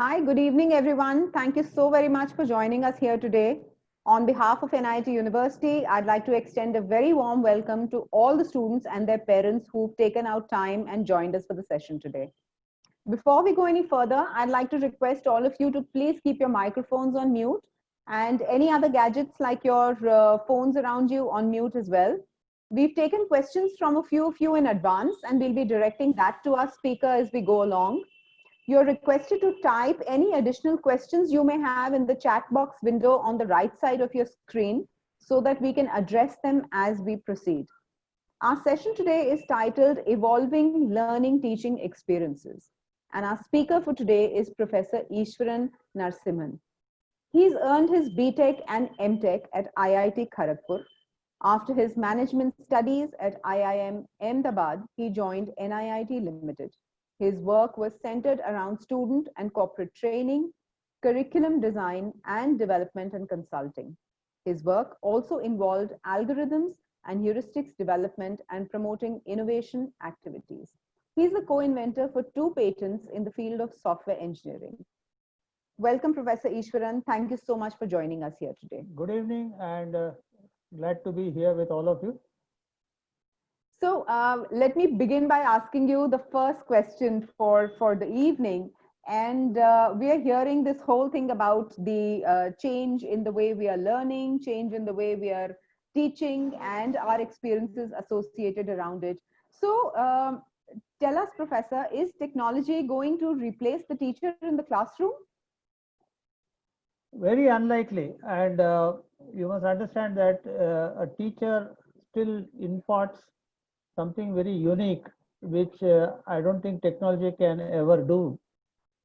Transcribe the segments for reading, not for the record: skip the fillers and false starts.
Hi, good evening, everyone. Thank you so very much for joining us here today. On behalf of NIT University, I'd like to extend a very warm welcome to all the students and their parents who've taken out time and joined us for the session today. Before we go any further, I'd like to request all of you to please keep your microphones on mute and any other gadgets like your phones around you on mute as well. We've taken questions from a few of you in advance and we'll be directing that to our speaker as we go along. You're requested to type any additional questions you may have in the chat box window on the right side of your screen so that we can address them as we proceed. Our session today is titled Evolving Learning Teaching Experiences. And our speaker for today is Professor Easwaran Narasimhan. He's earned his BTech and MTech at IIT Kharagpur. After his management studies at IIM Ahmedabad, he joined NIIT Limited. His work was centered around student and corporate training, curriculum design, and development and consulting. His work also involved algorithms and heuristics development and promoting innovation activities. He's the co-inventor for 2 patents in the field of software engineering. Welcome, Professor Easwaran. Thank you so much for joining us here today. Good evening and glad to be here with all of you. So let me begin by asking you the first question for the evening. And we are hearing this whole thing about the change in the way we are learning, change in the way we are teaching, and our experiences associated around it. So tell us, Professor, is technology going to replace the teacher in the classroom? Very unlikely, and you must understand that a teacher still imparts something very unique, which I don't think technology can ever do.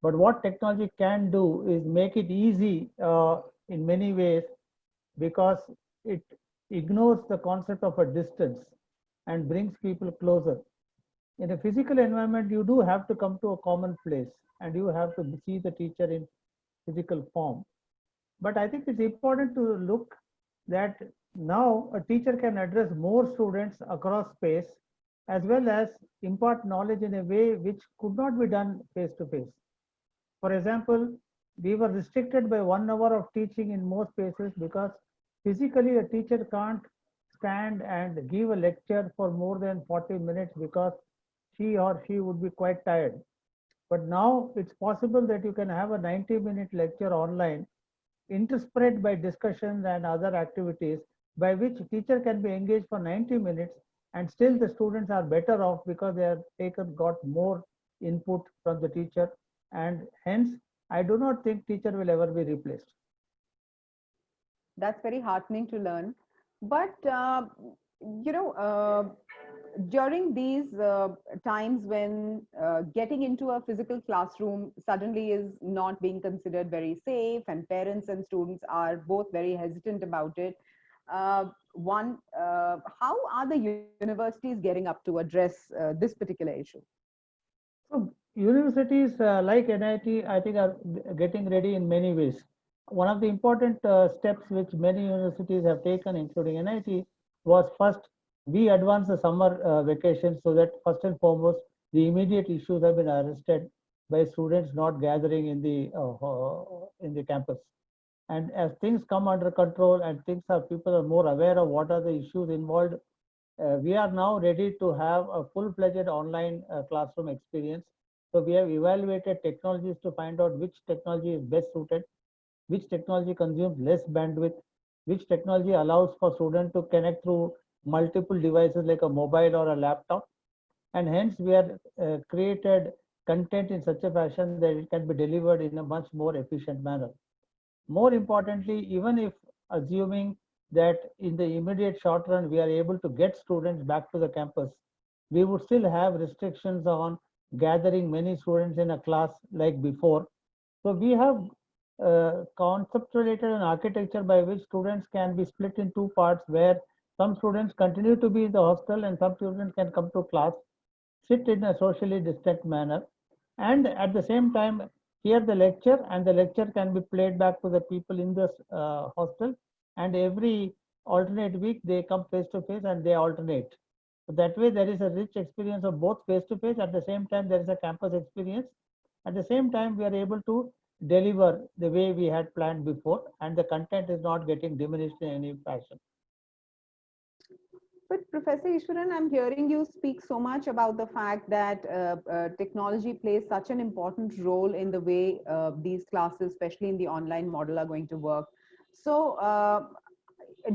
But what technology can do is make it easy in many ways because it ignores the concept of a distance and brings people closer. In a physical environment, you do have to come to a common place and you have to see the teacher in physical form. But I think it's important to look that now a teacher can address more students across space as well as impart knowledge in a way which could not be done face to face. For example, we were restricted by 1 hour of teaching in most places because physically a teacher can't stand and give a lecture for more than 40 minutes because she or she would be quite tired. But now it's possible that you can have a 90-minute lecture online interspread by discussions and other activities by which teacher can be engaged for 90 minutes and still the students are better off because they have got more input from the teacher, and hence I do not think teacher will ever be replaced. That's very heartening to learn. But, you know, during these times when getting into a physical classroom suddenly is not being considered very safe and parents and students are both very hesitant about it, how are the universities getting up to address this particular issue? So universities like NIT, I think are getting ready in many ways. One of the important steps which many universities have taken, including NIT, was first we advance the summer vacation so that first and foremost the immediate issues have been arrested by students not gathering in the campus. And as things come under control and people are more aware of what are the issues involved, we are now ready to have a full-fledged online classroom experience. So we have evaluated technologies to find out which technology is best suited, which technology consumes less bandwidth, which technology allows for students to connect through multiple devices like a mobile or a laptop. And hence we have created content in such a fashion that it can be delivered in a much more efficient manner. More importantly, even if assuming that in the immediate short run we are able to get students back to the campus, we would still have restrictions on gathering many students in a class like before. So we have conceptualized an architecture by which students can be split in 2 parts, where some students continue to be in the hostel and some students can come to class, sit in a socially distant manner, and at the same time hear the lecture, and the lecture can be played back to the people in the hostel, and every alternate week they come face to face and they alternate. So that way there is a rich experience of both face to face, at the same time there is a campus experience. At the same time we are able to deliver the way we had planned before, and the content is not getting diminished in any fashion. But Professor Ishwaran, I'm hearing you speak so much about the fact that technology plays such an important role in the way these classes, especially in the online model, are going to work. So,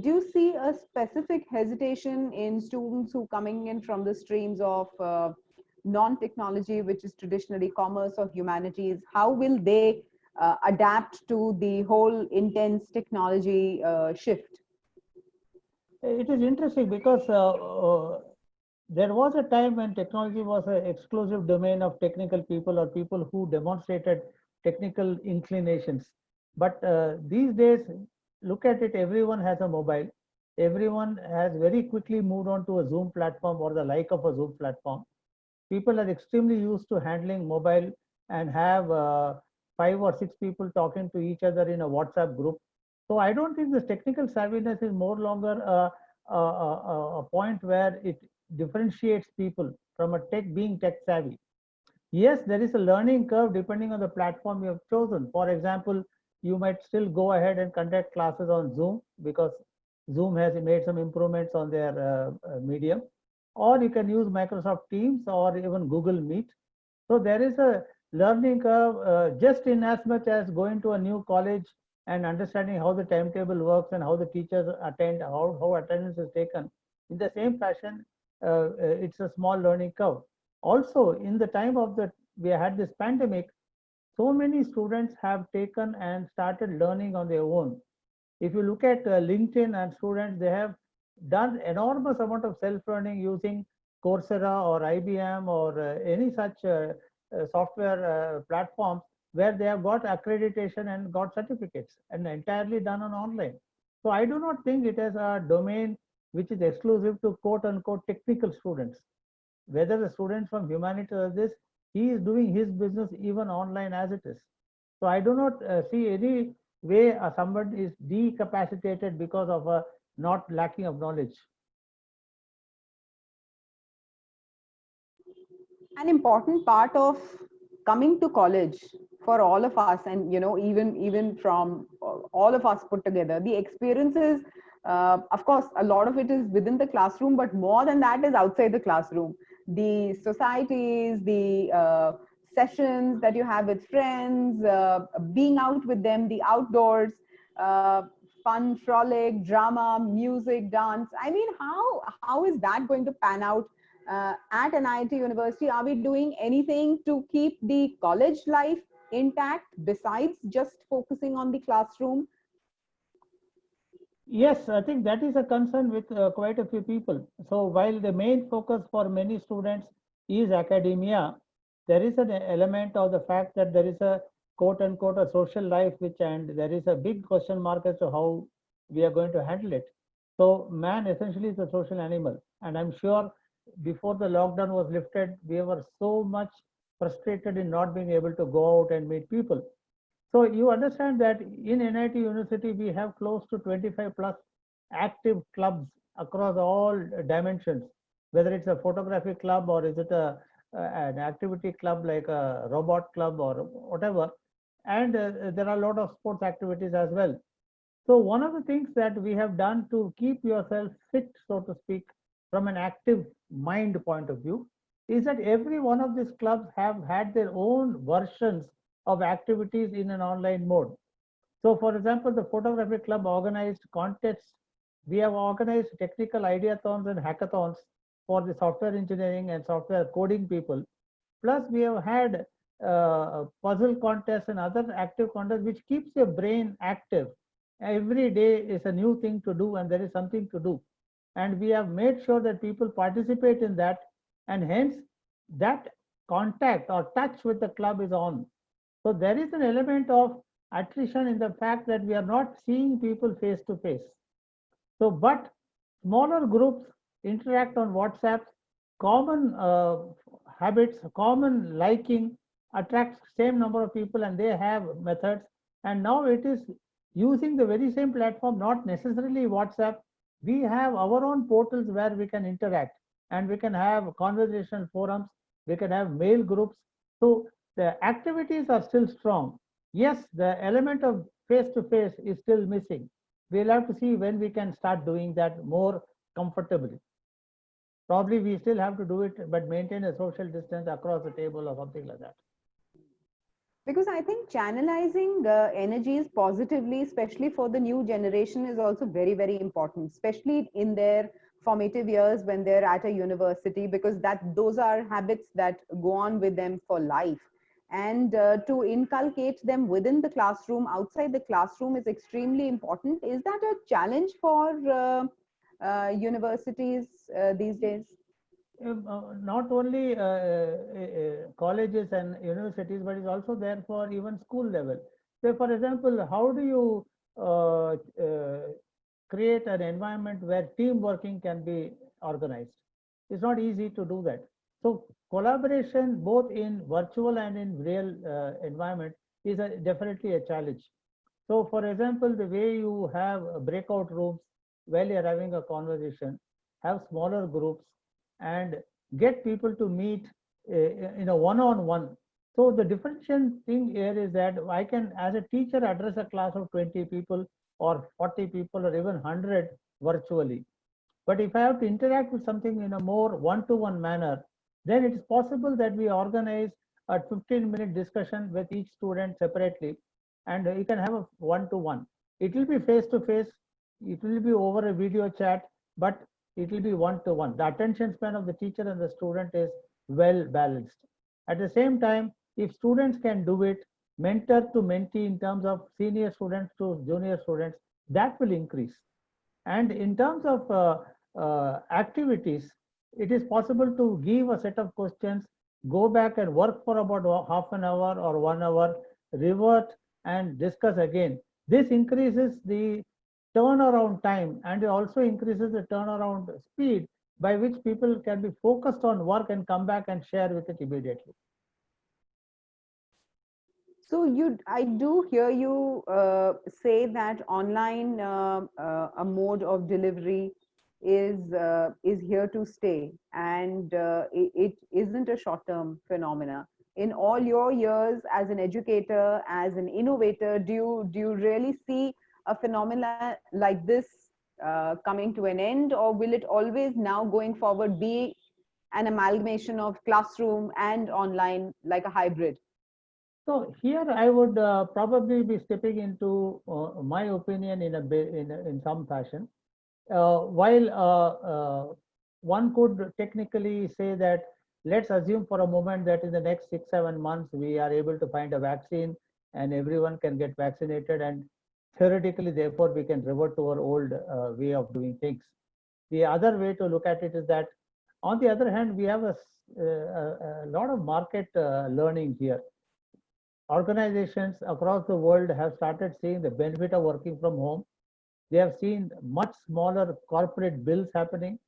do you see a specific hesitation in students who coming in from the streams of non-technology, which is traditionally commerce or humanities? How will they adapt to the whole intense technology shift? It is interesting because there was a time when technology was an exclusive domain of technical people or people who demonstrated technical inclinations. But these days, look at it, everyone has a mobile. Everyone has very quickly moved on to a Zoom platform or the like of a Zoom platform. People are extremely used to handling mobile and have 5 or 6 people talking to each other in a WhatsApp group. So I don't think this technical savviness is more longer a point where it differentiates people from a being tech savvy. Yes, there is a learning curve depending on the platform you have chosen. For example, you might still go ahead and conduct classes on Zoom because Zoom has made some improvements on their medium, or you can use Microsoft Teams or even Google Meet. So there is a learning curve just in as much as going to a new college and understanding how the timetable works and how the teachers attend, how attendance is taken. In the same fashion, it's a small learning curve. Also, in the time of the we had this pandemic, so many students have taken and started learning on their own. If you look at LinkedIn and students, they have done enormous amount of self-learning using Coursera or IBM or any such software platforms where they have got accreditation and got certificates and entirely done on online. So I do not think it is a domain which is exclusive to quote unquote technical students. Whether the student from humanities or this, he is doing his business even online as it is. So I do not see any way someone is decapacitated because of a not lacking of knowledge. An important part of coming to college for all of us, and even from all of us put together, the experiences, of course a lot of it is within the classroom, but more than that is outside the classroom. The societies, the sessions that you have with friends, being out with them, the outdoors, uh, fun, frolic, drama, music, dance. I mean, how is that going to pan out at an IIT University? Are we doing anything to keep the college life intact besides just focusing on the classroom? Yes, I think that is a concern with quite a few people. So while the main focus for many students is academia, there is an element of the fact that there is a quote unquote a social life, which and there is a big question mark as to how we are going to handle it. So man essentially is a social animal, and I'm sure before the lockdown was lifted, we were so much frustrated in not being able to go out and meet people. So you understand that in NIT University, we have close to 25 plus active clubs across all dimensions, whether it's a photography club or is it an activity club like a robot club or whatever. And there are a lot of sports activities as well. So one of the things that we have done to keep yourself fit, so to speak, from an active mind point of view, is that every one of these clubs have had their own versions of activities in an online mode. So for example, the photography club organized contests. We have organized technical ideathons and hackathons for the software engineering and software coding people. Plus, we have had puzzle contests and other active contests, which keeps your brain active. Every day is a new thing to do, and there is something to do. And we have made sure that people participate in that, and hence that contact or touch with the club is on. So there is an element of attrition in the fact that we are not seeing people face to face. So, but smaller groups interact on WhatsApp, common habits, common liking attracts same number of people, and they have methods. And now it is using the very same platform, not necessarily WhatsApp. We have our own portals where we can interact, and we can have conversation forums, we can have mail groups. So the activities are still strong. Yes, the element of face-to-face is still missing. We'll have to see when we can start doing that more comfortably. Probably we still have to do it, but maintain a social distance across the table or something like that. Because I think channelizing energies positively, especially for the new generation, is also very, very important, especially in their formative years when they're at a university, because that those are habits that go on with them for life. And to inculcate them within the classroom, outside the classroom, is extremely important. Is that a challenge for universities these days? Not only colleges and universities, but it's also there for even school level. So, for example, how do you create an environment where team working can be organized? It's not easy to do that. So, collaboration both in virtual and in real environment is definitely a challenge. So, for example, the way you have breakout rooms while you're having a conversation, have smaller groups, and get people to meet in a one-on-one. So the differentiation thing here is that I can, as a teacher, address a class of 20 people or 40 people or even 100 virtually. But if I have to interact with something in a more one-to-one manner, then it is possible that we organize a 15-minute discussion with each student separately, and you can have a one-to-one. It will be face-to-face, it will be over a video chat, but it will be one-to-one. The attention span of the teacher and the student is well balanced. At the same time, if students can do it, mentor to mentee in terms of senior students to junior students, that will increase. And in terms of activities, it is possible to give a set of questions, go back and work for about half an hour or 1 hour, revert and discuss again. This increases the turnaround time and it also increases the turnaround speed by which people can be focused on work and come back and share with it immediately. So I do hear you say that online a mode of delivery is here to stay, and it isn't a short-term phenomena. In all your years as an educator, as an innovator, do you really see a phenomena like this coming to an end, or will it always now going forward be an amalgamation of classroom and online, like a hybrid? So here I would probably be stepping into my opinion in some fashion. While one could technically say that, let's assume for a moment that in the next 6-7 months we are able to find a vaccine and everyone can get vaccinated, and theoretically therefore we can revert to our old way of doing things. The other way to look at it is that, on the other hand, we have a lot of market learning here. Organizations across the world have started seeing the benefit of working from home. They have seen much smaller corporate bills happening,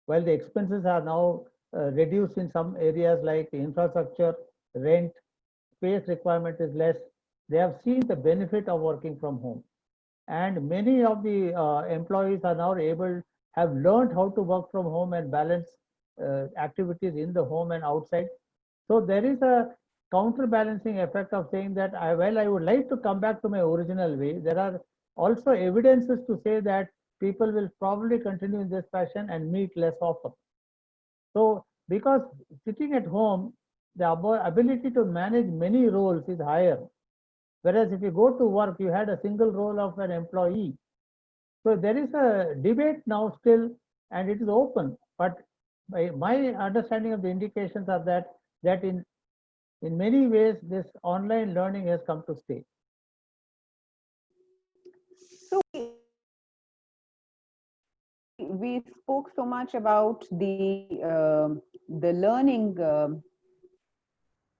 while the expenses are now reduced in some areas like infrastructure, rent, space requirement is less. They have seen the benefit of working from home. And many of the employees are now have learned how to work from home and balance activities in the home and outside. So there is a counterbalancing effect of saying that while I would like to come back to my original way, there are also evidences to say that people will probably continue in this fashion and meet less often. So because sitting at home, the ability to manage many roles is higher. Whereas if you go to work, you had a single role of an employee. So there is a debate now still, and it is open. But my understanding of the indications are that in many ways, this online learning has come to stay. So we spoke so much about the learning,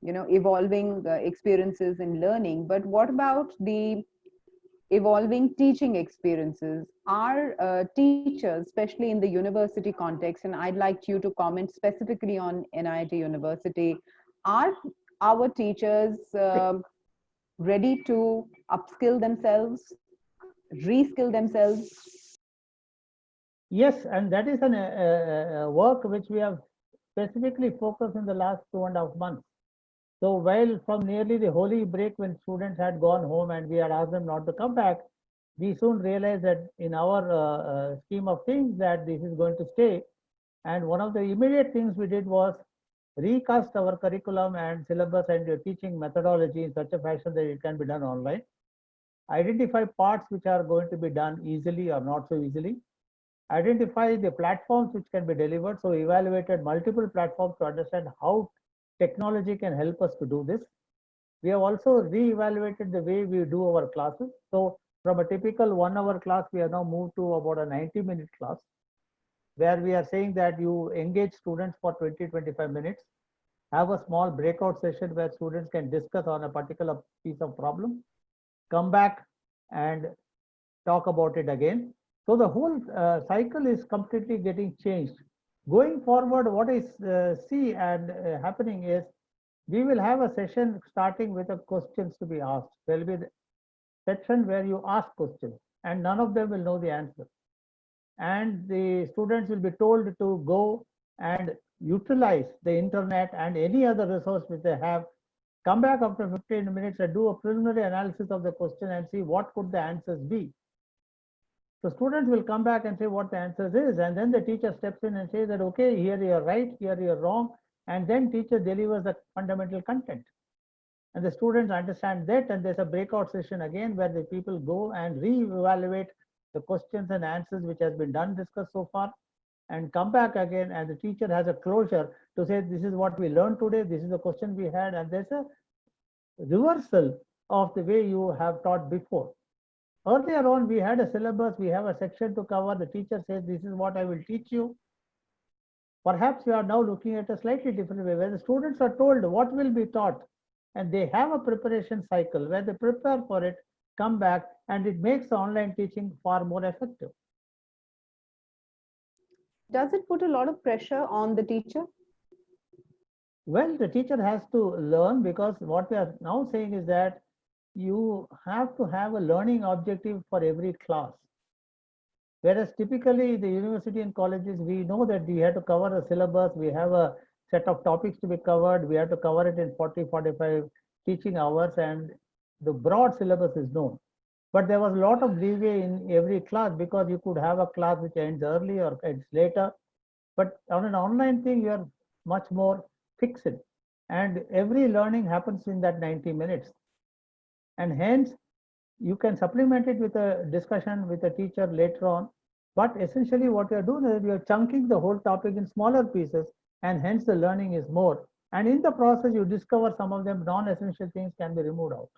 evolving experiences in learning. But what about the evolving teaching experiences? Our teachers, especially in the university context, and I'd like you to comment specifically on NIT University, are our teachers ready to upskill themselves, reskill themselves? Yes, and that is a work which we have specifically focused in the last 2.5 months. So while from nearly the holy break when students had gone home and we had asked them not to come back, we soon realized that in our scheme of things that this is going to stay. And one of the immediate things we did was recast our curriculum and syllabus and your teaching methodology in such a fashion that it can be done online. Identify parts which are going to be done easily or not so easily. Identify the platforms which can be delivered. So evaluated multiple platforms to understand how technology can help us to do this. We have also re-evaluated the way we do our classes. So from a typical 1 hour class, we have now moved to about a 90-minute class, where we are saying that you engage students for 20-25 minutes, have a small breakout session where students can discuss on a particular piece of problem, come back and talk about it again. So the whole cycle is completely getting changed. Going forward, what I see and happening is we will have a session starting with the questions to be asked. There will be the section where you ask questions and none of them will know the answer. And the students will be told to go and utilize the internet and any other resource which they have, come back after 15 minutes and do a preliminary analysis of the question and see what could the answers be. So students will come back and say what the answers is, and then the teacher steps in and says that, okay, here you're right, here you're wrong, and then teacher delivers the fundamental content. And the students understand that, and there's a breakout session again where the people go and re-evaluate the questions and answers which has been done, discussed so far, and come back again, and the teacher has a closure to say, this is what we learned today, this is the question we had, and there's a reversal of the way you have taught before. Earlier on, we had a syllabus, we have a section to cover, the teacher says, this is what I will teach you. Perhaps you are now looking at a slightly different way, where the students are told what will be taught, and they have a preparation cycle where they prepare for it, come back, and it makes the online teaching far more effective. Does it put a lot of pressure on the teacher? Well, the teacher has to learn, because what we are now saying is that you have to have a learning objective for every class. Whereas typically the university and colleges, we know that we have to cover a syllabus, we have a set of topics to be covered, we have to cover it in 40-45 teaching hours, and the broad syllabus is known. But there was a lot of leeway in every class, because you could have a class which ends early or ends later. But on an online thing, you are much more fixed, and every learning happens in that 90 minutes. And hence, you can supplement it with a discussion with a teacher later on. But essentially what you're doing is you're chunking the whole topic in smaller pieces, and hence the learning is more. And in the process, you discover some of them non-essential things can be removed out.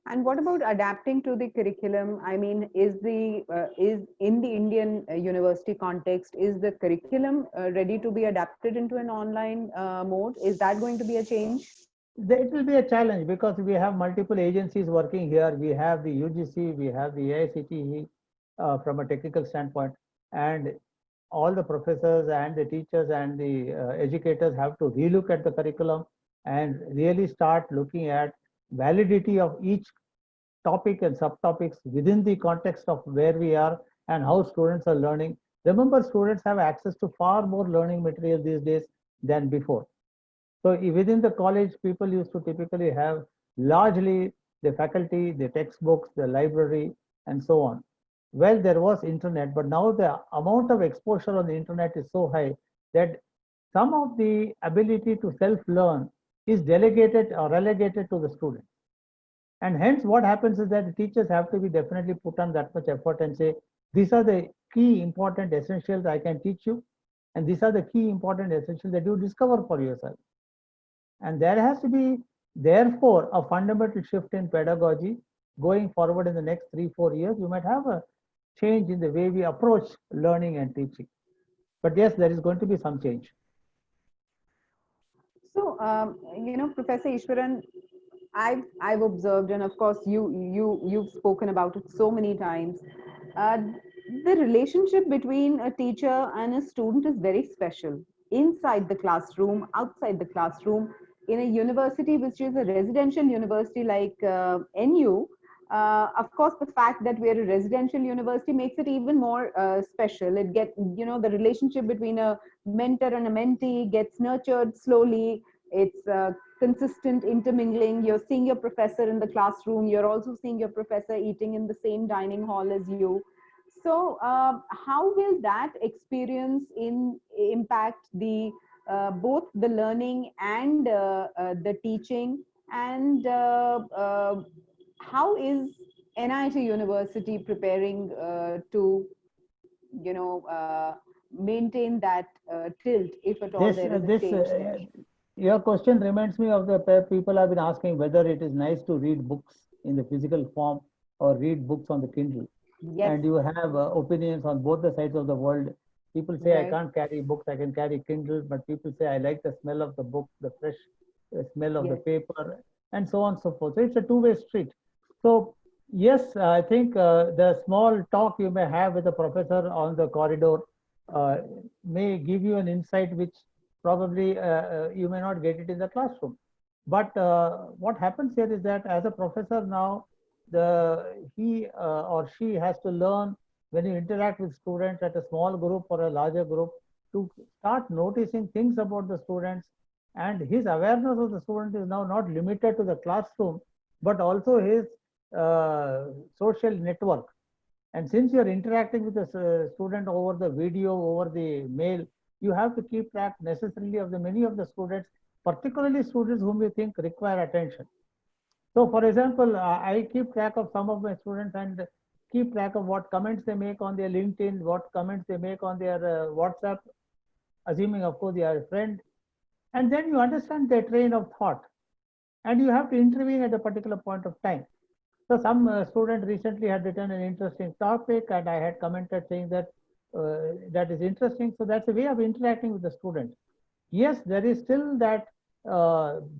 And what about adapting to the curriculum? I mean, is in the Indian university context, is the curriculum ready to be adapted into an online mode? Is that going to be a change? It will be a challenge, because we have multiple agencies working here. We have the UGC, we have the AICTE from a technical standpoint, and all the professors and the teachers and the educators have to relook at the curriculum and really start looking at validity of each topic and subtopics within the context of where we are and how students are learning. Remember, students have access to far more learning material these days than before. So within the college, people used to typically have largely the faculty, the textbooks, the library, and so on. Well, there was internet, but now the amount of exposure on the internet is so high that some of the ability to self-learn is delegated or relegated to the student. And hence what happens is that the teachers have to be definitely put on that much effort and say, these are the key important essentials I can teach you, and these are the key important essentials that you discover for yourself. And there has to be, therefore, a fundamental shift in pedagogy going forward in the next 3-4 years. You might have a change in the way we approach learning and teaching. But yes, there is going to be some change. So, Professor Easwaran, I've observed, and of course you've spoken about it so many times. The relationship between a teacher and a student is very special. Inside the classroom, outside the classroom, in a university which is a residential university like NU, Of course, the fact that we're a residential university makes it even more special. It get, you know, the relationship between a mentor and a mentee gets nurtured slowly. It's consistent intermingling. You're seeing your professor in the classroom. You're also seeing your professor eating in the same dining hall as you. So, how will that experience impact the both the learning and the teaching? And how is NIT University preparing to, you know, maintain that tilt, if at all This, there is a this, change there? your question reminds me of the people have been asking whether it is nice to read books in the physical form or read books on the Kindle. Yes, And you have opinions on both the sides of the world. People say I right. can't carry books, I can carry Kindle, but people say I like the smell of the book, the fresh smell of the Yes, paper, and so on and so forth. So it's a two-way street. So yes, I think the small talk you may have with the professor on the corridor uh, may give you an insight which probably you may not get it in the classroom. But what happens here is that as a professor now, he or she has to learn when you interact with students at a small group or a larger group to start noticing things about the students, and his awareness of the student is now not limited to the classroom but also his social network. And since you're interacting with the student over the video, over the mail, you have to keep track necessarily of the many of the students, particularly students whom you think require attention. So for example, I keep track of some of my students and keep track of what comments they make on their LinkedIn, what comments they make on their WhatsApp, assuming of course they are a friend. And then you understand their train of thought and you have to intervene at a particular point of time. So some student recently had written an interesting topic and I had commented saying that that is interesting. So that's a way of interacting with the student. Yes, there is still that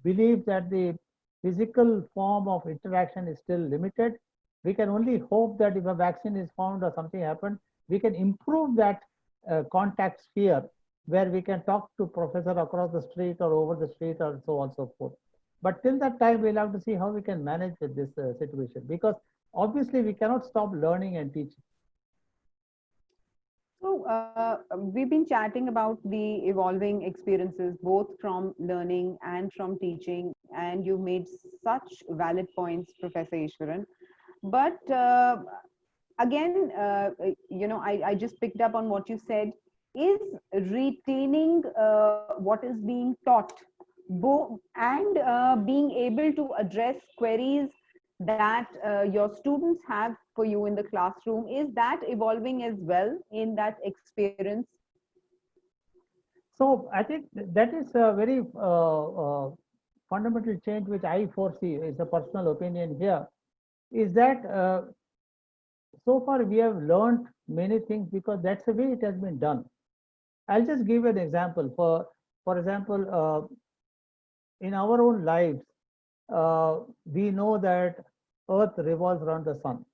belief that the physical form of interaction is still limited. We can only hope that if a vaccine is found or something happened, we can improve that contact sphere where we can talk to professor across the street or over the street or so on and so forth. But till that time, we'll have to see how we can manage with this situation because obviously we cannot stop learning and teaching. So, we've been chatting about the evolving experiences, both from learning and from teaching, and you made such valid points, Professor Ishwaran. But again, you know, I just picked up on what you said. Is retaining what is being taught, and being able to address queries that your students have for you in the classroom, is that evolving as well in that experience? So I think that is a very fundamental change which I foresee is a personal opinion here is that so far we have learned many things because that's the way it has been done. I'll just give an example. For example, in our own lives, we know that Earth revolves around the sun.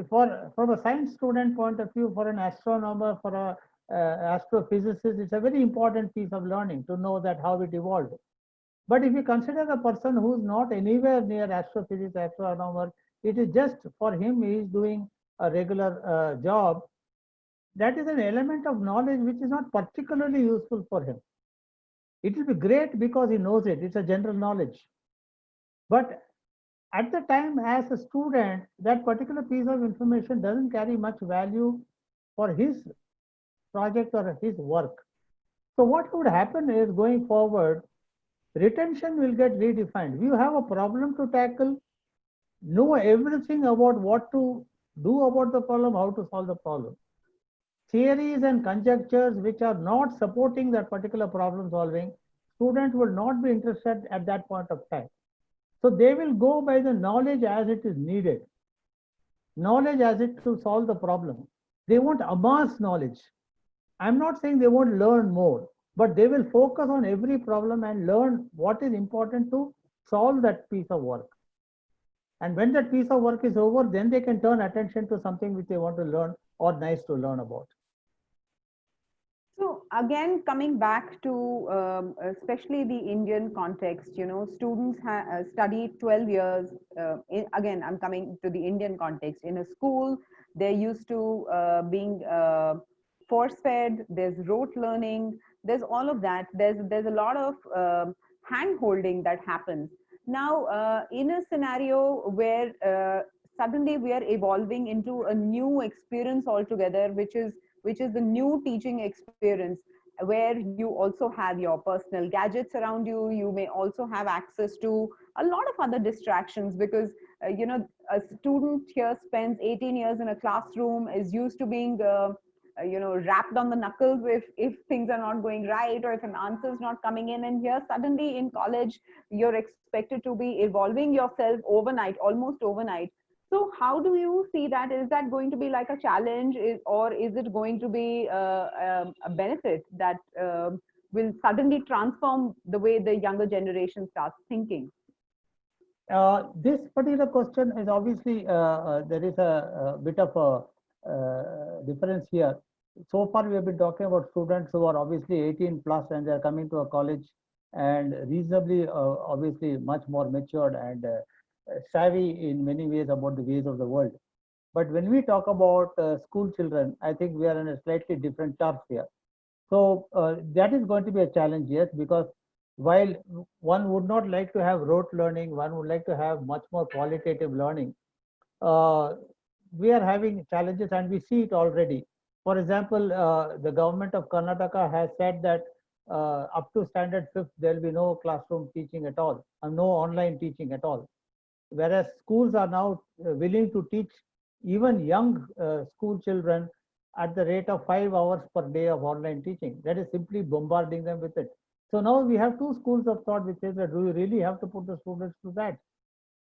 For from a science student point of view, for an astronomer, for a astrophysicist, it's a very important piece of learning to know that how it evolved. But if you consider a person who's not anywhere near astrophysics, astronomer, it is just for him, he is doing a regular job. That is an element of knowledge which is not particularly useful for him. It will be great because he knows it. It's a general knowledge. But at the time, as a student, that particular piece of information doesn't carry much value for his project or his work. So what would happen is going forward, retention will get redefined. You have a problem to tackle, know everything about what to do about the problem, how to solve the problem. Theories and conjectures which are not supporting that particular problem solving, students will not be interested at that point of time. So they will go by the knowledge as it is needed, knowledge as it to solve the problem. They won't amass knowledge. I'm not saying they won't learn more, but they will focus on every problem and learn what is important to solve that piece of work. And when that piece of work is over, then they can turn attention to something which they want to learn or nice to learn about. So again, coming back to especially the Indian context, you know, students study 12 years. Again, I'm coming to the Indian context. In a school, they're used to being force-fed. There's rote learning. There's all of that. There's a lot of hand-holding that happens. Now, in a scenario where suddenly we are evolving into a new experience altogether, which is the new teaching experience, where you also have your personal gadgets around you. You may also have access to a lot of other distractions, because a student here spends 18 years in a classroom, is used to being wrapped on the knuckles if things are not going right, or if an answer is not coming in. And here suddenly in college, you're expected to be evolving yourself overnight, almost overnight. So how do you see that? Is that going to be like a challenge, or is it going to be a benefit that will suddenly transform the way the younger generation starts thinking? This particular question is obviously there is a bit of a difference here. So far, we have been talking about students who are obviously 18 plus and they are coming to a college and reasonably, obviously, much more matured and savvy in many ways about the ways of the world. But when we talk about school children, I think we are on a slightly different turf here. So that is going to be a challenge, yes, because while one would not like to have rote learning, one would like to have much more qualitative learning. Uh, we are having challenges and we see it already. For example, the government of Karnataka has said that up to standard fifth, there will be no classroom teaching at all, and no online teaching at all. Whereas schools are now willing to teach even young school children at the rate of 5 hours per day of online teaching. That is simply bombarding them with it. So now we have two schools of thought which says that do you really have to put the students to that?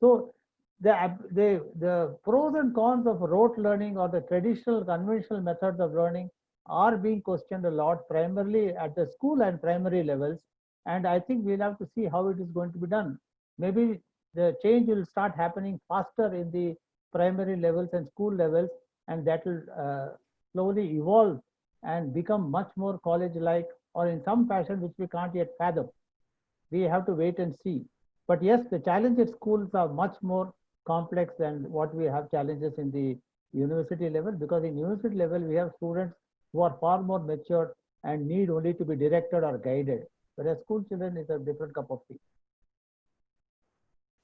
So the pros and cons of rote learning or the traditional conventional methods of learning are being questioned a lot, primarily at the school and primary levels. And I think we'll have to see how it is going to be done. Maybe the change will start happening faster in the primary levels and school levels, and that will slowly evolve and become much more college-like, or in some fashion which we can't yet fathom. We have to wait and see. But yes, the challenges at schools are much more complex than what we have challenges in the university level, because in university level we have students who are far more matured and need only to be directed or guided. Whereas school children is a different cup of tea.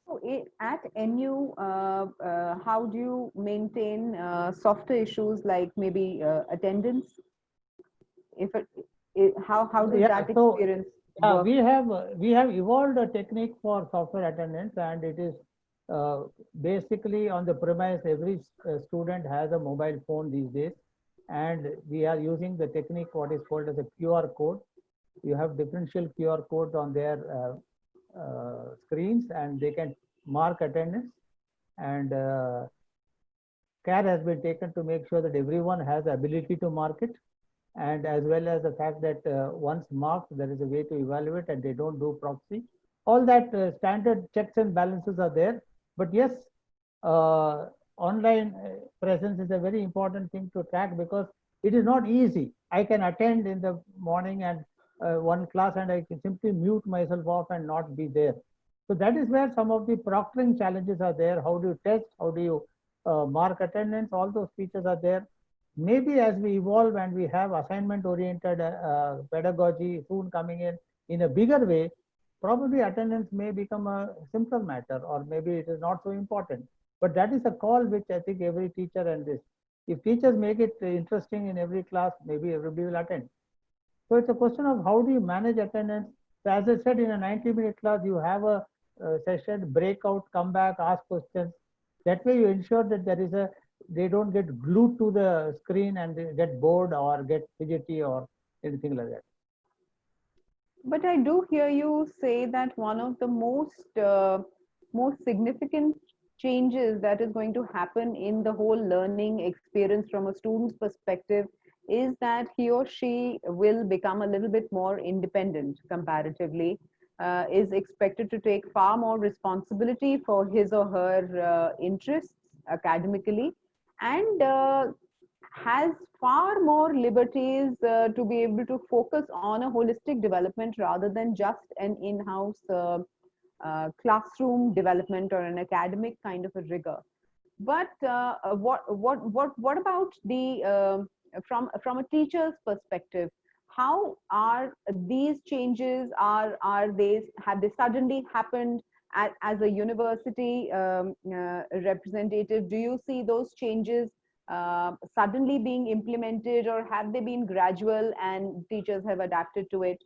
So at NU, how do you maintain softer issues like maybe attendance? If how does Yeah, that so experience yeah, work? we have evolved a technique for software attendance, and it is uh, basically on the premise every student has a mobile phone these days, and we are using the technique what is called as a QR code. You have differential QR codes on their screens, and they can mark attendance. And care has been taken to make sure that everyone has the ability to mark it, and as well as the fact that once marked, there is a way to evaluate and they don't do proxy. All that standard checks and balances are there. But yes, online presence is a very important thing to track, because it is not easy. I can attend in the morning and one class, and I can simply mute myself off and not be there. So that is where some of the proctoring challenges are there. How do you test? How do you mark attendance? All those features are there. Maybe as we evolve and we have assignment oriented pedagogy soon coming in a bigger way, probably attendance may become a simpler matter, or maybe it is not so important. But that is a call which I think every teacher, and this, if teachers make it interesting in every class, maybe everybody will attend. So it's a question of how do you manage attendance. So as I said, in a 90-minute class, you have a session, breakout, come back, ask questions. That way you ensure that they don't get glued to the screen and they get bored or get fidgety or anything like that. But I do hear you say that one of the most significant changes that is going to happen in the whole learning experience from a student's perspective is that he or she will become a little bit more independent comparatively, is expected to take far more responsibility for his or her interests academically, and has far more liberties to be able to focus on a holistic development rather than just an in-house classroom development or an academic kind of a rigor. But what about the from a teacher's perspective? How are these changes? Are they, have they suddenly happened as a university representative? Do you see those changes suddenly being implemented, or have they been gradual and teachers have adapted to it?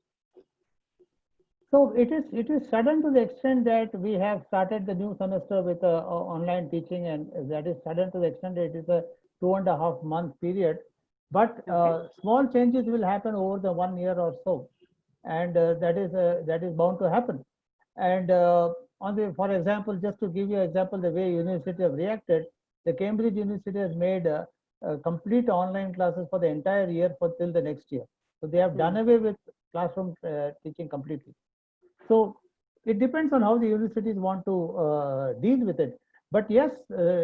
So it is sudden to the extent that we have started the new semester with online teaching, and that is sudden to the extent that it is a 2.5 month period. But Okay. small changes will happen over the 1 year or so, and that is bound to happen. And for example, just to give you an example, the way university have reacted, the Cambridge University has made complete online classes for the entire year for till the next year. So they have done away with classroom teaching completely. So it depends on how the universities want to deal with it. But yes,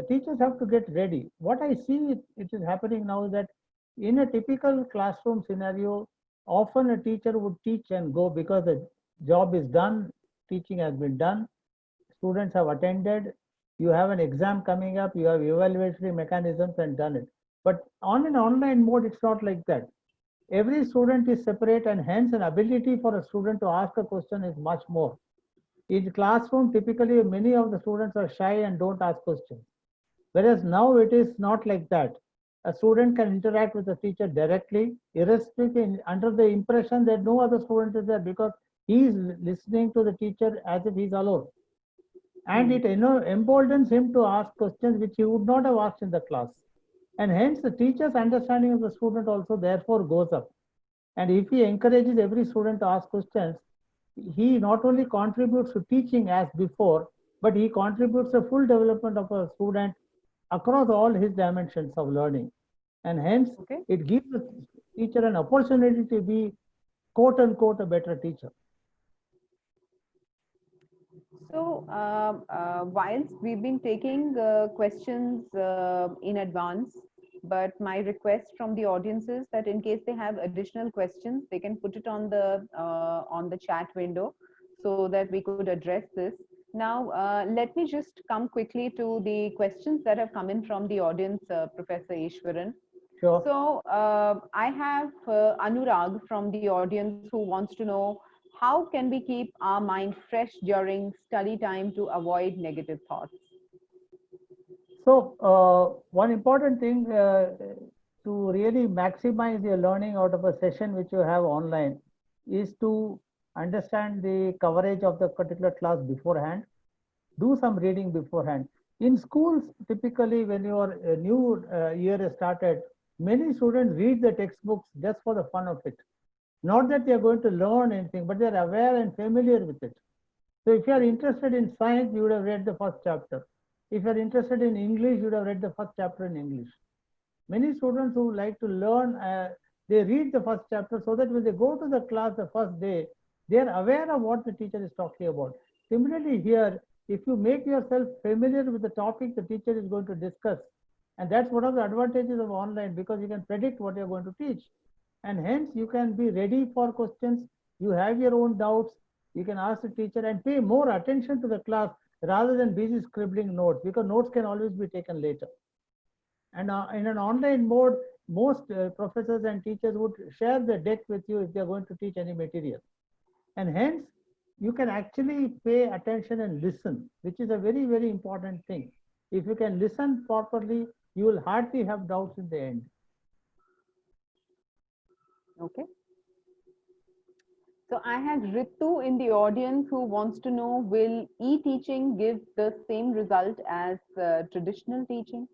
teachers have to get ready. What I see it is happening now is that in a typical classroom scenario, often a teacher would teach and go because the job is done, teaching has been done, students have attended, you have an exam coming up, you have evaluatory mechanisms and done it. But on an online mode, it's not like that. Every student is separate, and hence an ability for a student to ask a question is much more. In classroom, typically many of the students are shy and don't ask questions. Whereas now it is not like that. A student can interact with the teacher directly, irrespective, under the impression that no other student is there, because he is listening to the teacher as if he's alone. And it emboldens him to ask questions which he would not have asked in the class. And hence the teacher's understanding of the student also therefore goes up. And if he encourages every student to ask questions, he not only contributes to teaching as before, but he contributes to full development of a student across all his dimensions of learning. And hence, Okay. it gives the teacher an opportunity to be, quote unquote, a better teacher. So, whilst we've been taking questions in advance, but my request from the audience is that in case they have additional questions, they can put it on the chat window so that we could address this. Now, let me just come quickly to the questions that have come in from the audience, Professor Ishwaran. Sure. So, I have Anurag from the audience who wants to know, how can we keep our mind fresh during study time to avoid negative thoughts? So, one important thing to really maximize your learning out of a session which you have online is to understand the coverage of the particular class beforehand. Do some reading beforehand. In schools, typically, when your new year is started, many students read the textbooks just for the fun of it. Not that they are going to learn anything, but they are aware and familiar with it. So if you are interested in science, you would have read the first chapter. If you are interested in English, you would have read the first chapter in English. Many students who like to learn, they read the first chapter so that when they go to the class the first day, they are aware of what the teacher is talking about. Similarly here, if you make yourself familiar with the topic the teacher is going to discuss, and that's one of the advantages of online, because you can predict what you're going to teach. And hence you can be ready for questions. You have your own doubts. You can ask the teacher and pay more attention to the class rather than busy scribbling notes, because notes can always be taken later. And in an online mode, most professors and teachers would share the deck with you if they're going to teach any material. And hence, you can actually pay attention and listen, which is a very, very important thing. If you can listen properly, you will hardly have doubts in the end. Okay. So I had Ritu in the audience who wants to know, will e-teaching give the same result as traditional teaching?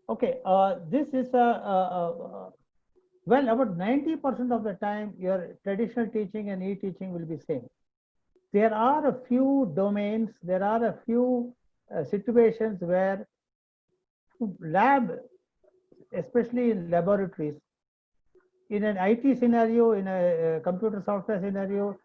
Okay, this is well, about 90% of the time, your traditional teaching and e-teaching will be same. There are a few domains, there are a few situations where lab, especially in laboratories, in an IT scenario, in a computer software scenario,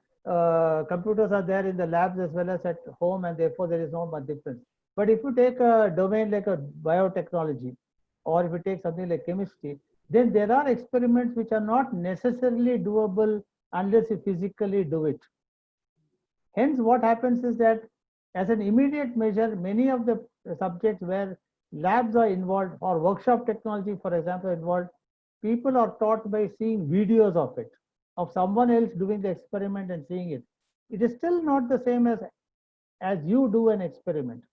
computers are there in the labs as well as at home, and therefore there is not much difference. But if you take a domain like a biotechnology, or if you take something like chemistry, then there are experiments which are not necessarily doable unless you physically do it. Hence, what happens is that as an immediate measure, many of the subjects where labs are involved or workshop technology, for example, involved, people are taught by seeing videos of it, of someone else doing the experiment and seeing it. It is still not the same as you do an experiment.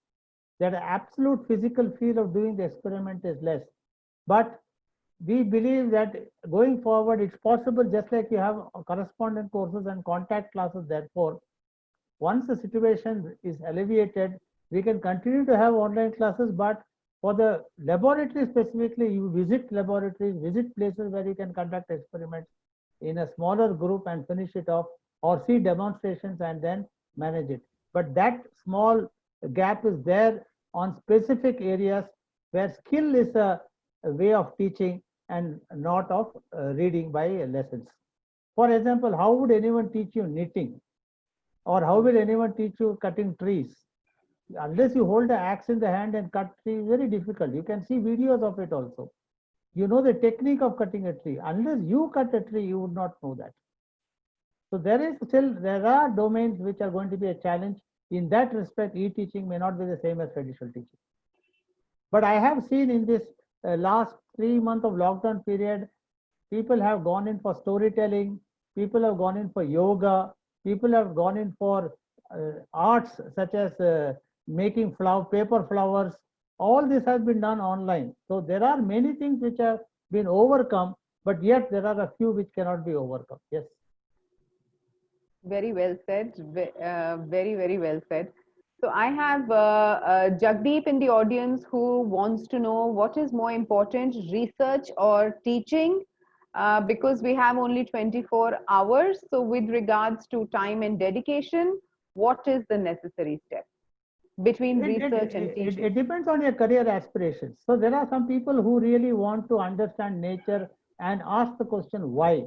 That absolute physical feel of doing the experiment is less. But we believe that going forward, it's possible, just like you have correspondence courses and contact classes, therefore, once the situation is alleviated, we can continue to have online classes, but for the laboratory specifically, you visit laboratories, visit places where you can conduct experiments in a smaller group and finish it off, or see demonstrations and then manage it. But that small gap is there on specific areas where skill is a way of teaching and not of reading by lessons. For example, how would anyone teach you knitting? Or how will anyone teach you cutting trees? Unless you hold the axe in the hand and cut tree, very difficult. You can see videos of it also. You know the technique of cutting a tree. Unless you cut a tree, you would not know that. So there are domains which are going to be a challenge. In that respect, e-teaching may not be the same as traditional teaching. But I have seen in this last 3 months of lockdown period, people have gone in for storytelling, people have gone in for yoga, people have gone in for arts such as making paper flowers. All this has been done online. So there are many things which have been overcome, but yet there are a few which cannot be overcome. Yes. Very well said. Very, very well said. So I have Jagdeep in the audience who wants to know what is more important, research or teaching? Because we have only 24 hours. So with regards to time and dedication, what is the necessary step between research and teaching? It depends on your career aspirations. So there are some people who really want to understand nature and ask the question why.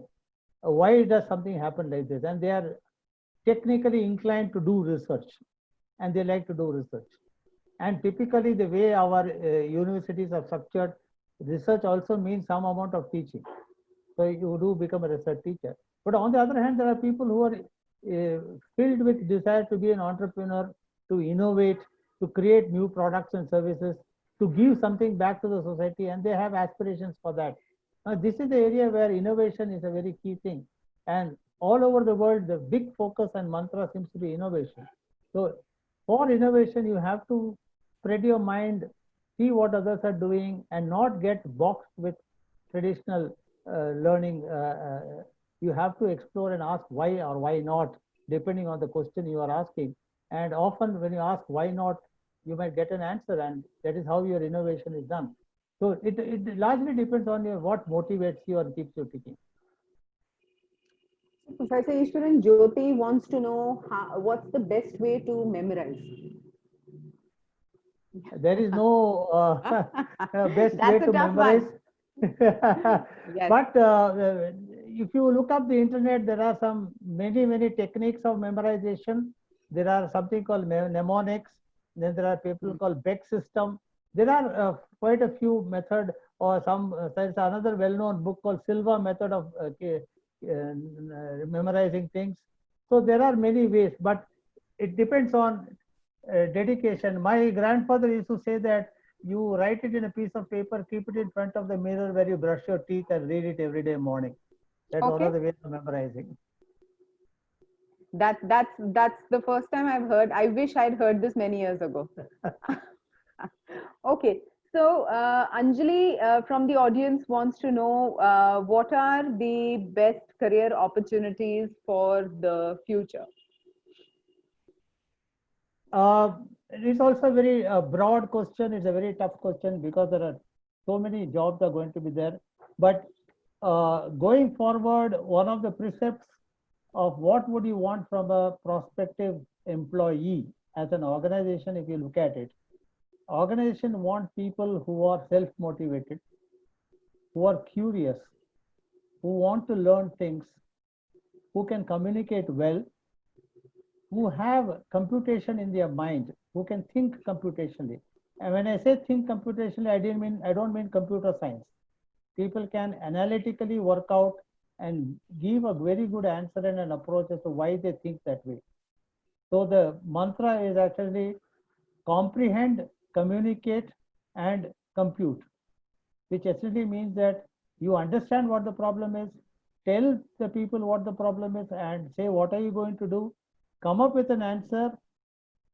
Why does something happen like this? And they are technically inclined to do research, and they like to do research. And typically the way our universities are structured, research also means some amount of teaching. So you do become a research teacher. But on the other hand, there are people who are filled with desire to be an entrepreneur, to innovate, to create new products and services, to give something back to the society, and they have aspirations for that. Now, this is the area where innovation is a very key thing. And all over the world, the big focus and mantra seems to be innovation. So for innovation, you have to spread your mind, see what others are doing, and not get boxed with traditional learning. You have to explore and ask why or why not, depending on the question you are asking. And often when you ask why not, you might get an answer, and that is how your innovation is done. So it largely depends on what motivates you and keeps you ticking. Professor Ishwaran, Jyoti wants to know what's the best way to memorize? There is no best way to memorize. Yes. But if you look up the internet, there are many techniques of memorization. There are something called mnemonics. Then there are people called Beck system. There are quite a few methods, or there's another well-known book called Silva method of memorizing things. So there are many ways, but it depends on dedication. My grandfather used to say that you write it in a piece of paper, keep it in front of the mirror where you brush your teeth, and read it every day morning. That's one of the ways of memorizing. That's the first time I've heard. I wish I'd heard this many years ago. Okay. So Anjali from the audience wants to know what are the best career opportunities for the future? It's also a very broad question. It's a very tough question because there are so many jobs are going to be there. But going forward, one of the precepts of what would you want from a prospective employee as an organization, if you look at it, organization want people who are self-motivated, who are curious, who want to learn things, who can communicate well, who have computation in their mind, who can think computationally. And when I say think computationally, I don't mean computer science. People can analytically work out and give a very good answer and an approach as to why they think that way. So the mantra is actually comprehend, communicate, and compute, which essentially means that you understand what the problem is, tell the people what the problem is, and say what are you going to do, come up with an answer,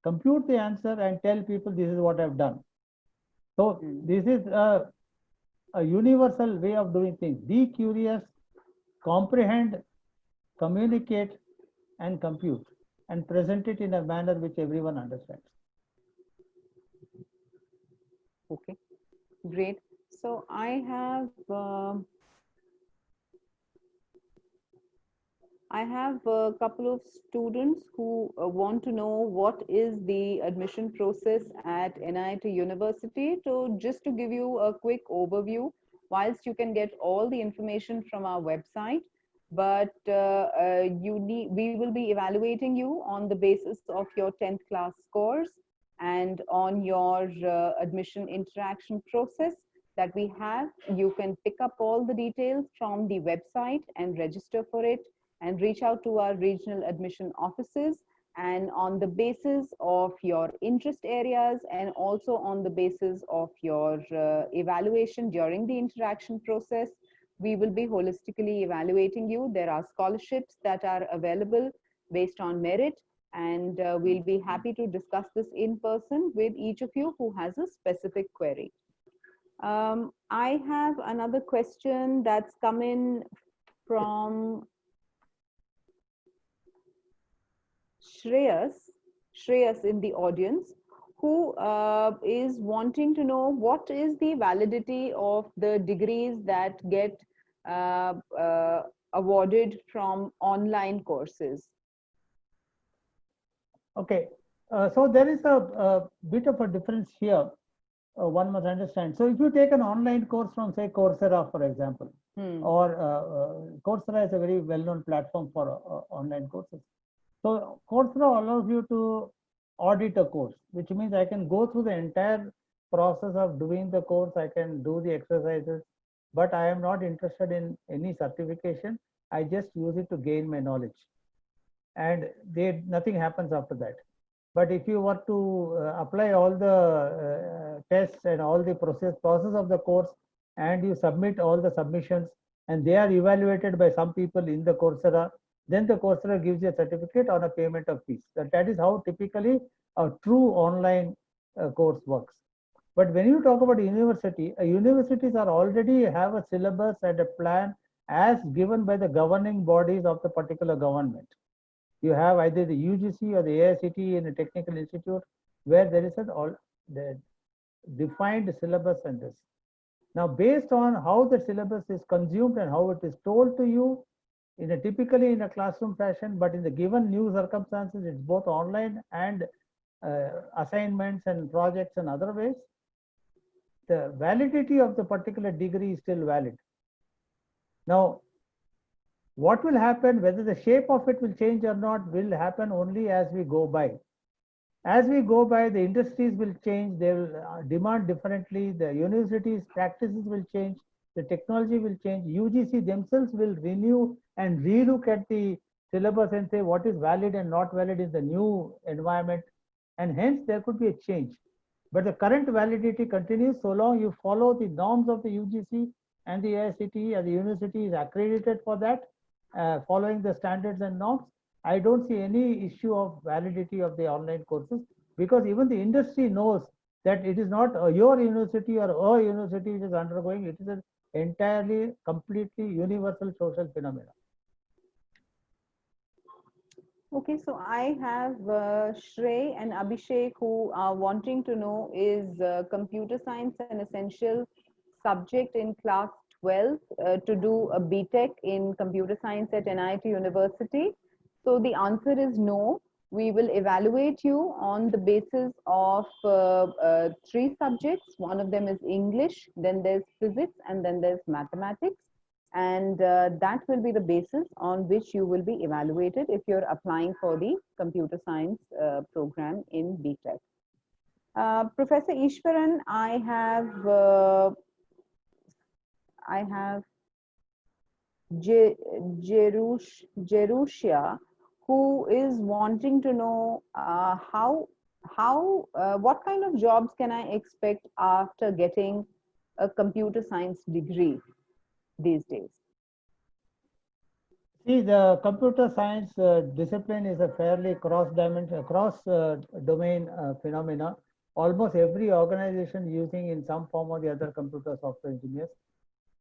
compute the answer, and tell people this is what I've done. So this is a universal way of doing things. Be curious, comprehend, communicate, and compute, and present it in a manner which everyone understands. Okay, great. So I have a couple of students who want to know what is the admission process at NIT University. So just to give you a quick overview, whilst you can get all the information from our website, but we will be evaluating you on the basis of your 10th class scores and on your admission interaction process that we have. You can pick up all the details from the website and register for it and reach out to our regional admission offices. And on the basis of your interest areas and also on the basis of your evaluation during the interaction process, we will be holistically evaluating you. There are scholarships that are available based on merit, and we'll be happy to discuss this in person with each of you who has a specific query. I have another question that's come in from Shreyas in the audience, who is wanting to know what is the validity of the degrees that get awarded from online courses. Okay, so there is a bit of a difference here. One must understand. So if you take an online course from, say, Coursera, for example, or Coursera is a very well-known platform for online courses. So Coursera allows you to audit a course, which means I can go through the entire process of doing the course. I can do the exercises, but I am not interested in any certification. I just use it to gain my knowledge, and nothing happens after that. But if you were to apply all the tests and all the process of the course, and you submit all the submissions, and they are evaluated by some people in the Coursera, then the Coursera gives you a certificate on a payment of fees. That is how typically a true online course works. But when you talk about universities are already have a syllabus and a plan as given by the governing bodies of the particular government. You have either the UGC or the AICTE in a technical institute where there is the defined syllabus and this. Now, based on how the syllabus is consumed and how it is told to you, typically in a classroom fashion, but in the given new circumstances, it's both online and assignments and projects and other ways, the validity of the particular degree is still valid. Now, what will happen, whether the shape of it will change or not, will happen only as we go by. As we go by, the industries will change, they will demand differently, the universities' practices will change, the technology will change, UGC themselves will renew and relook at the syllabus and say what is valid and not valid in the new environment, and hence there could be a change. But the current validity continues so long you follow the norms of the UGC and the AICTE, and the university is accredited for that, following the standards and norms. I don't see any issue of validity of the online courses, because even the industry knows that it is not your university or a university which is undergoing, it is an entirely, completely universal social phenomenon. Okay, so I have Shrey and Abhishek who are wanting to know, is computer science an essential subject in class 12 to do a BTech in computer science at NIT University? So the answer is no. We will evaluate you on the basis of 3 subjects. One of them is English, then there's physics, and then there's mathematics. And that will be the basis on which you will be evaluated if you're applying for the computer science program in BTech. Professor Ishwaran, I have Jerusha, who is wanting to know what kind of jobs can I expect after getting a computer science degree these days? See, the computer science discipline is a fairly cross-dimension, cross-domain phenomena. Almost every organization using in some form or the other computer software engineers.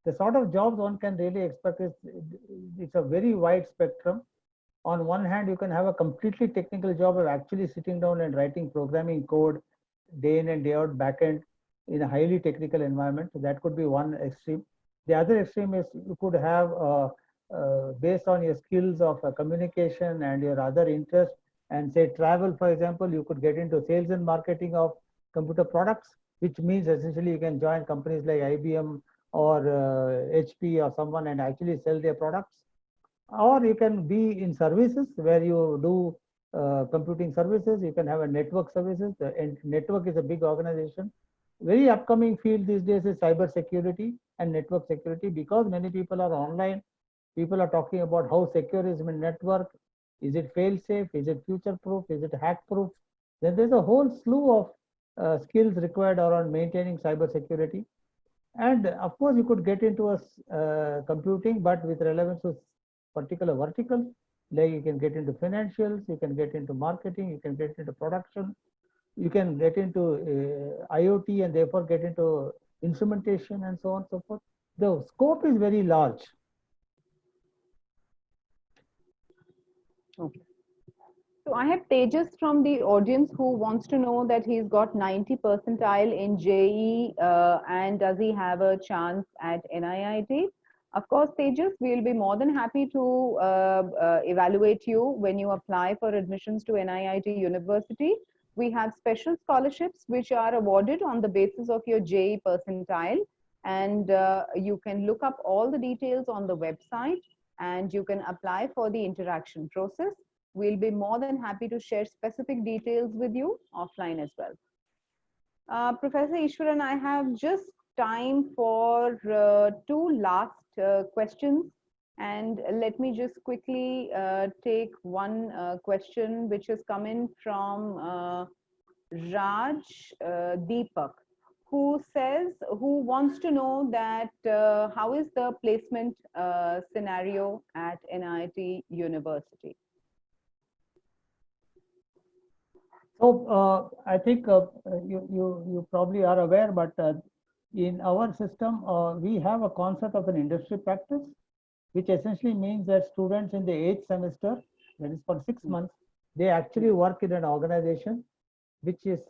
The sort of jobs one can really expect is it's a very wide spectrum. On one hand, you can have a completely technical job of actually sitting down and writing programming code day in and day out backend in a highly technical environment. So that could be one extreme. The other extreme is you could have based on your skills of communication and your other interests and say travel, for example, you could get into sales and marketing of computer products, which means essentially you can join companies like IBM or HP or someone and actually sell their products. Or you can be in services where you do computing services. You can have a network services. And network is a big organization. Very upcoming field these days is cyber security and network security, because many people are online. People are talking about how secure is my network. Is it fail safe? Is it future proof? Is it hack proof? Then there's a whole slew of skills required around maintaining cyber security. And of course, you could get into a computing, but with relevance to particular verticals. Like you can get into financials, you can get into marketing, you can get into production, you can get into IoT and therefore get into instrumentation and so on and so forth. The scope is very large. Okay. So I have Tejas from the audience who wants to know that he's got 90 percentile in JEE and does he have a chance at NIIT? Of course, Tejas, we'll be more than happy to evaluate you when you apply for admissions to NIIT University. We have special scholarships which are awarded on the basis of your JEE percentile, and you can look up all the details on the website and you can apply for the interaction process. We'll be more than happy to share specific details with you offline as well. Professor Ishwaran, I have just time for two last questions. And let me just quickly take one question which has come in from Raj Deepak, who wants to know that how is the placement scenario at NIT University? So I think you probably are aware, but in our system, we have a concept of an industry practice, which essentially means that students in the 8th semester, that is for 6 months, they actually work in an organization which is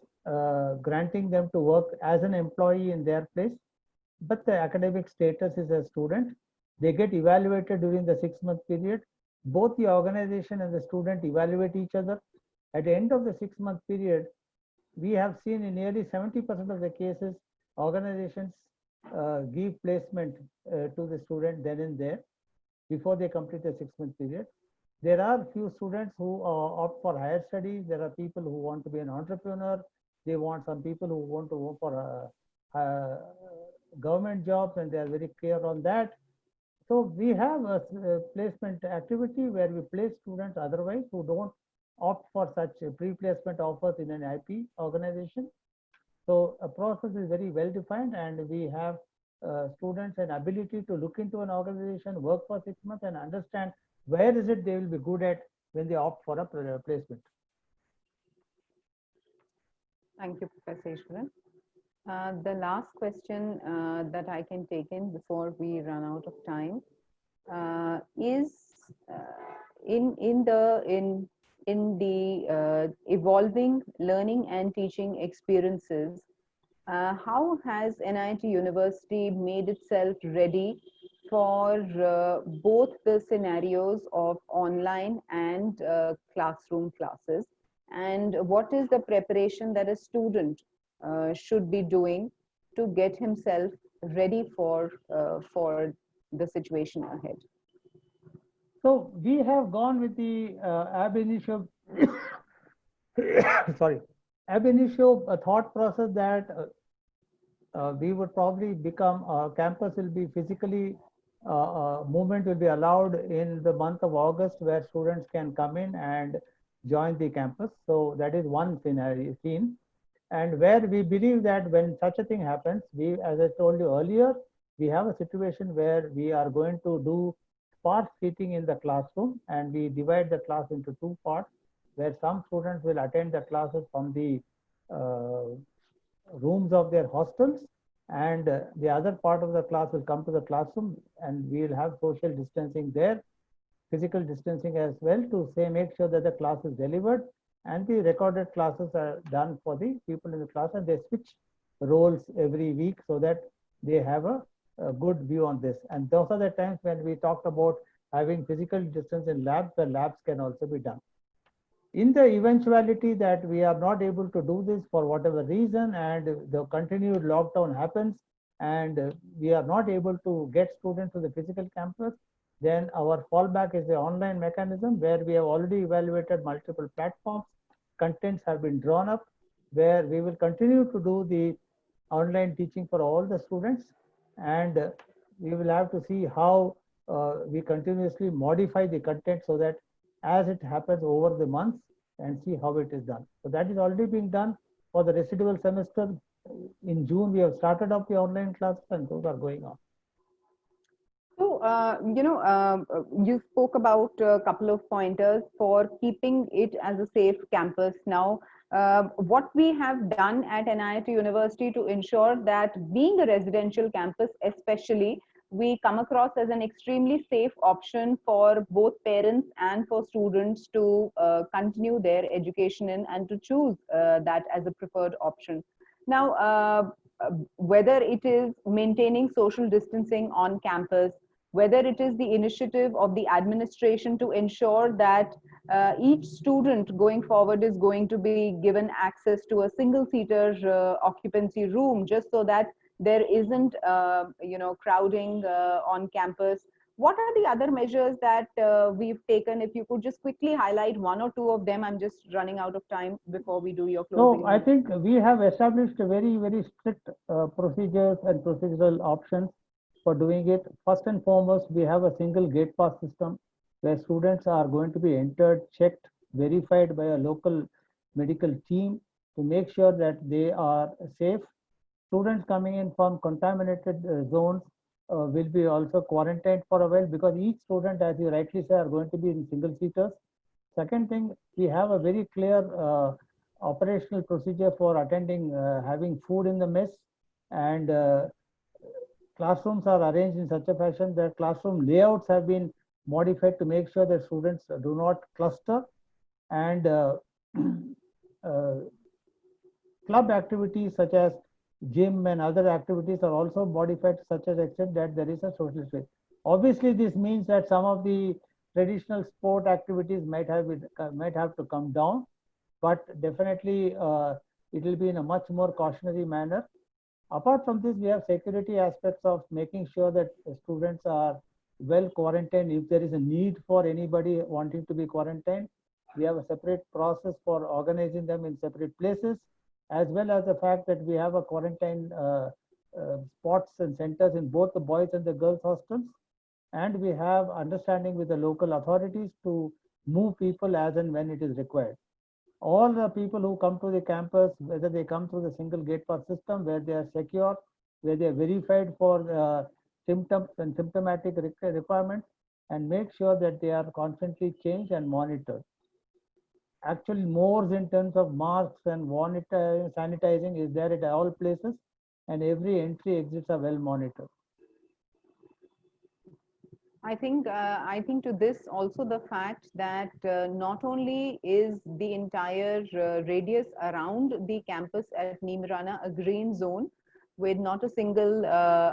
granting them to work as an employee in their place, but the academic status is a student. They get evaluated during the 6-month period. Both the organization and the student evaluate each other. At the end of the 6-month period, we have seen in nearly 70% of the cases, organizations give placement to the student then and there before they complete the 6-month period. There are few students who opt for higher studies. There are people who want to be an entrepreneur. They want some people who want to work for government jobs, and they are very clear on that. So we have a placement activity where we place students otherwise who don't opt for such pre-placement offers in an IP organization. So a process is very well defined, and we have students an ability to look into an organization, work for 6 months, and understand where is it they will be good at when they opt for a placement. Thank you, Professor Ishwaran. The last question that I can take in before we run out of time is in the evolving learning and teaching experiences, how has NIT University made itself ready for both the scenarios of online and classroom classes? And what is the preparation that a student should be doing to get himself ready for the situation ahead? So we have gone with the ab initio sorry, ab initio, a thought process that we would probably become, campus will be physically, movement will be allowed in the month of August, where students can come in and join the campus. So that is one scenario seen. And where we believe that when such a thing happens, we, as I told you earlier, we have a situation where we are going to do sparse seating in the classroom, and we divide the class into two parts, where some students will attend the classes from the uh, rooms of their hostels, and the other part of the class will come to the classroom, and we will have social distancing there, physical distancing as well, to say make sure that the class is delivered and the recorded classes are done for the people in the class, and they switch roles every week so that they have a good view on this. And those are the times when we talked about having physical distance in labs, the labs can also be done. In the eventuality that we are not able to do this for whatever reason, and the continued lockdown happens, and we are not able to get students to the physical campus, then our fallback is the online mechanism, where we have already evaluated multiple platforms. Contents have been drawn up, where we will continue to do the online teaching for all the students, and we will have to see how we continuously modify the content so that as it happens over the months, and see how it is done. So that is already being done for the residual semester. In June, we have started up the online classes, and those are going on. So, you spoke about a couple of pointers for keeping it as a safe campus. Now, what we have done at NIT University to ensure that being a residential campus, especially, we come across as an extremely safe option for both parents and for students to continue their education in and to choose that as a preferred option. Now, whether it is maintaining social distancing on campus, whether it is the initiative of the administration to ensure that each student going forward is going to be given access to a single seater occupancy room, just so that there isn't crowding on campus. What are the other measures that we've taken? If you could just quickly highlight one or two of them. I'm just running out of time before we do your closing So I remarks. think we have established a very, very strict procedures and procedural options for doing it. First and foremost, we have a single gate pass system, where students are going to be entered, checked, verified by a local medical team to make sure that they are safe. Students coming in from contaminated zones will be also quarantined for a while, because each student, as you rightly say, are going to be in single seaters. Second thing, we have a very clear operational procedure for attending, having food in the mess, and classrooms are arranged in such a fashion that classroom layouts have been modified to make sure that students do not cluster, and uh, club activities such as gym and other activities are also modified to such an extent that there is a social space. Obviously, this means that some of the traditional sport activities might have to come down, but definitely it will be in a much more cautionary manner. Apart from this, we have security aspects of making sure that students are well quarantined. If there is a need for anybody wanting to be quarantined, we have a separate process for organizing them in separate places, as well as the fact that we have a quarantine spots and centers in both the boys and the girls hostels. And we have understanding with the local authorities to move people as and when it is required. All the people who come to the campus, whether they come through the single gate pass system, where they are secure, where they are verified for symptoms and symptomatic requirements, and make sure that they are constantly changed and monitored. Actually, more in terms of masks and sanitizing is there at all places, and every entry exits are well monitored. I think to this also the fact that not only is the entire radius around the campus at Neemrana a green zone with not a single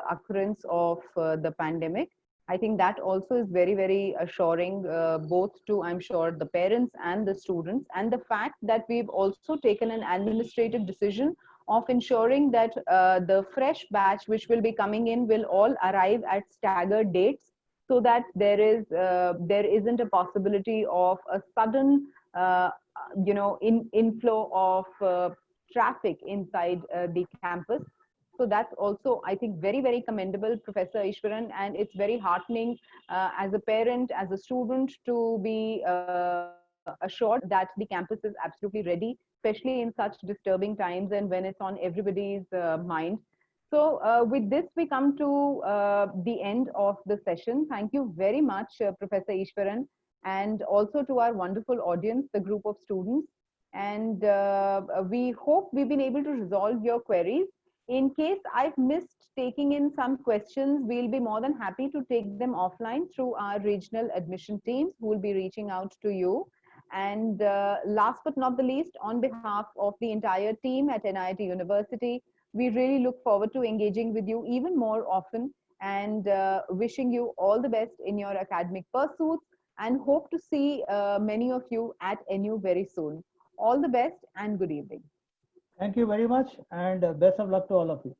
occurrence of the pandemic. I think that also is very, very assuring, both to, I'm sure, the parents and the students. And the fact that we've also taken an administrative decision of ensuring that the fresh batch which will be coming in will all arrive at staggered dates, so that there isn't a possibility of a sudden inflow of traffic inside the campus. So that's also, I think, very, very commendable, Professor Ishwaran, and it's very heartening as a parent, as a student, to be assured that the campus is absolutely ready, especially in such disturbing times and when it's on everybody's mind. So with this, we come to the end of the session. Thank you very much, Professor Ishwaran, and also to our wonderful audience, the group of students. And we hope we've been able to resolve your queries. In case I've missed taking in some questions, we'll be more than happy to take them offline through our regional admission teams who will be reaching out to you. And last but not the least, on behalf of the entire team at NIT University, we really look forward to engaging with you even more often, and wishing you all the best in your academic pursuits, and hope to see many of you at NU very soon. All the best and good evening. Thank you very much, and best of luck to all of you.